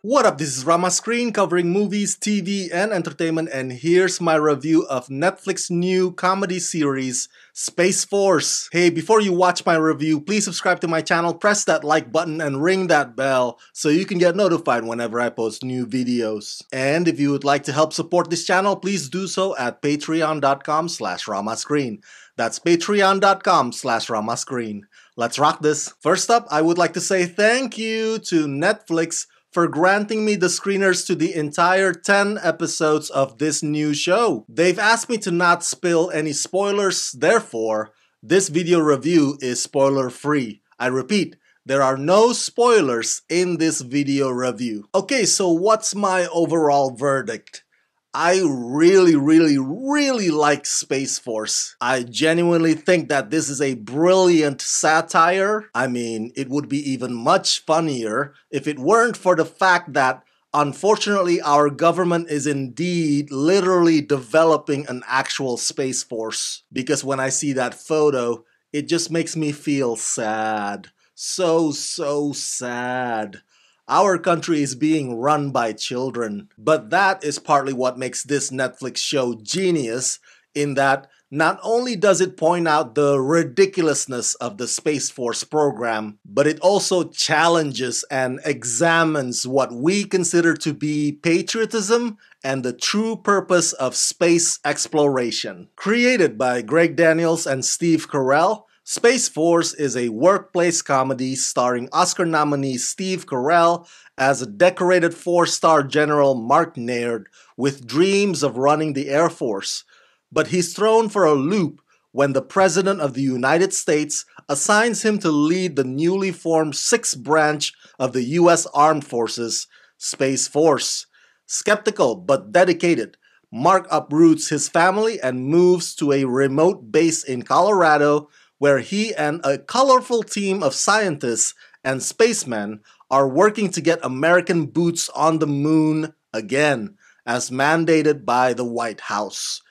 What up, this is Rama Screen covering movies, TV, and entertainment, and here's my review of Netflix new comedy series, Space Force. Hey, before you watch my review, please subscribe to my channel, press that like button, and ring that bell so you can get notified whenever I post new videos. And if you would like to help support this channel, please do so at patreon.com/ramascreen. That's patreon.com/ramascreen. Let's rock this. First up, I would like to say thank you to Netflix for granting me the screeners to the entire 10 episodes of this new show. They've asked me to not spill any spoilers, therefore, this video review is spoiler free. I repeat, there are no spoilers in this video review. Okay, so what's my overall verdict? I really like Space Force. I genuinely think that this is a brilliant satire. I mean, it would be even much funnier if it weren't for the fact that unfortunately our government is indeed literally developing an actual Space Force. Because when I see that photo, it just makes me feel sad. So sad. Our country is being run by children. But that is partly what makes this Netflix show genius, in that not only does it point out the ridiculousness of the Space Force program, but it also challenges and examines what we consider to be patriotism and the true purpose of space exploration. Created by Greg Daniels and Steve Carell, Space Force is a workplace comedy starring Oscar nominee Steve Carell as a decorated four-star General Mark Naird with dreams of running the Air Force. But he's thrown for a loop when the President of the United States assigns him to lead the newly formed 6th branch of the U.S. Armed Forces, Space Force. Skeptical but dedicated, Mark uproots his family and moves to a remote base in Colorado, where he and a colorful team of scientists and spacemen are working to get American boots on the moon again, as mandated by the White House.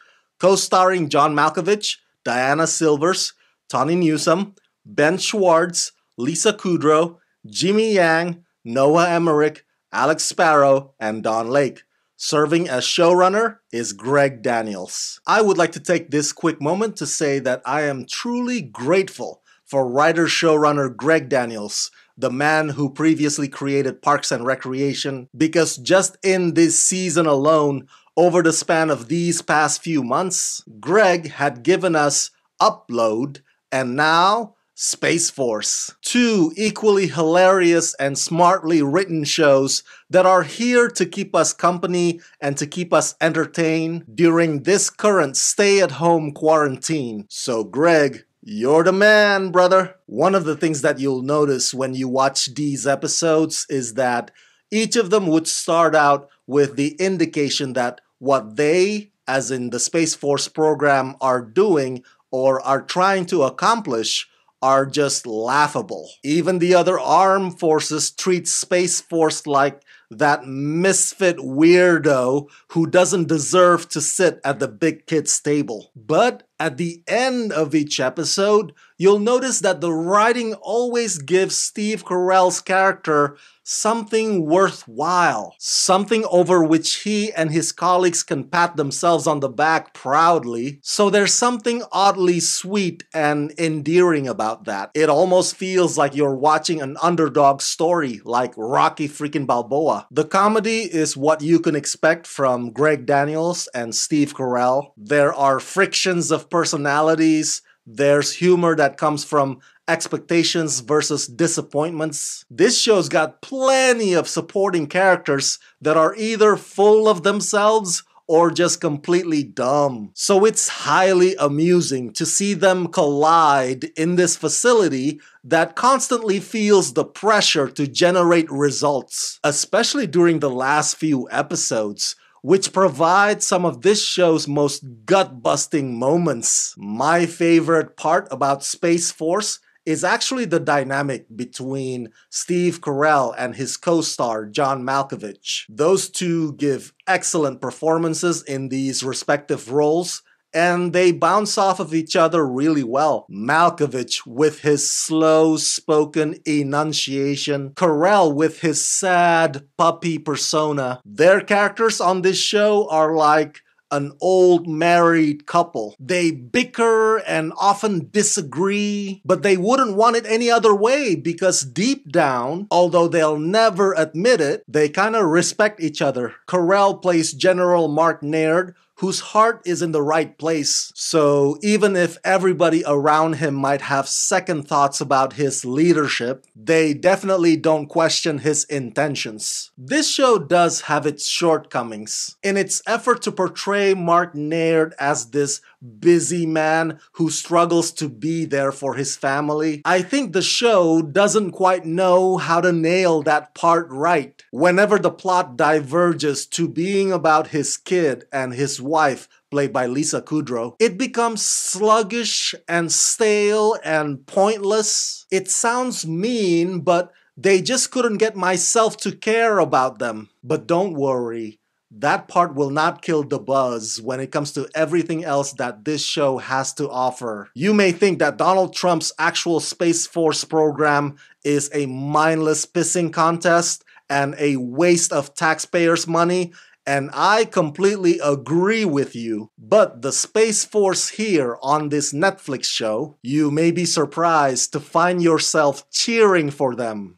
Co-starring John Malkovich, Diana Silvers, Tawny Newsome, Ben Schwartz, Lisa Kudrow, Jimmy Yang, Noah Emmerich, Alex Sparrow, and Don Lake. Serving as showrunner is Greg Daniels. I would like to take this quick moment to say that I am truly grateful for writer-showrunner Greg Daniels, the man who previously created Parks and Recreation, because just in this season alone, over the span of these past few months, Greg had given us Upload and now Space Force. Two equally hilarious and smartly written shows that are here to keep us company and to keep us entertained during this current stay-at-home quarantine. So Greg, you're the man, brother. One of the things that you'll notice when you watch these episodes is that each of them would start out with the indication that what they, as in the Space Force program, are doing or are trying to accomplish are just laughable. Even the other armed forces treat Space Force like that misfit weirdo who doesn't deserve to sit at the big kid's table. But at the end of each episode, you'll notice that the writing always gives Steve Carell's character something worthwhile, something over which he and his colleagues can pat themselves on the back proudly. So there's something oddly sweet and endearing about that. It almost feels like you're watching an underdog story like Rocky freaking Balboa. The comedy is what you can expect from Greg Daniels and Steve Carell. There are frictions of personalities. There's humor that comes from expectations versus disappointments. This show's got plenty of supporting characters that are either full of themselves or just completely dumb. So it's highly amusing to see them collide in this facility that constantly feels the pressure to generate results, especially during the last few episodes, which provide some of this show's most gut-busting moments. My favorite part about Space Force is actually the dynamic between Steve Carell and his co-star John Malkovich. Those two give excellent performances in these respective roles, and they bounce off of each other really well. Malkovich with his slow-spoken enunciation, Carell with his sad puppy persona. Their characters on this show are like an old married couple. They bicker and often disagree, but they wouldn't want it any other way because deep down, although they'll never admit it, they kind of respect each other. Carell plays General Mark Naird, whose heart is in the right place. So even if everybody around him might have second thoughts about his leadership, they definitely don't question his intentions. This show does have its shortcomings. In its effort to portray Mark Naird as this busy man who struggles to be there for his family, I think the show doesn't quite know how to nail that part right. Whenever the plot diverges to being about his kid and his wife, played by Lisa Kudrow, it becomes sluggish and stale and pointless. It sounds mean, but they just couldn't get myself to care about them. But don't worry, that part will not kill the buzz when it comes to everything else that this show has to offer. You may think that Donald Trump's actual Space Force program is a mindless pissing contest and a waste of taxpayers' money, and I completely agree with you. But the Space Force here on this Netflix show, you may be surprised to find yourself cheering for them.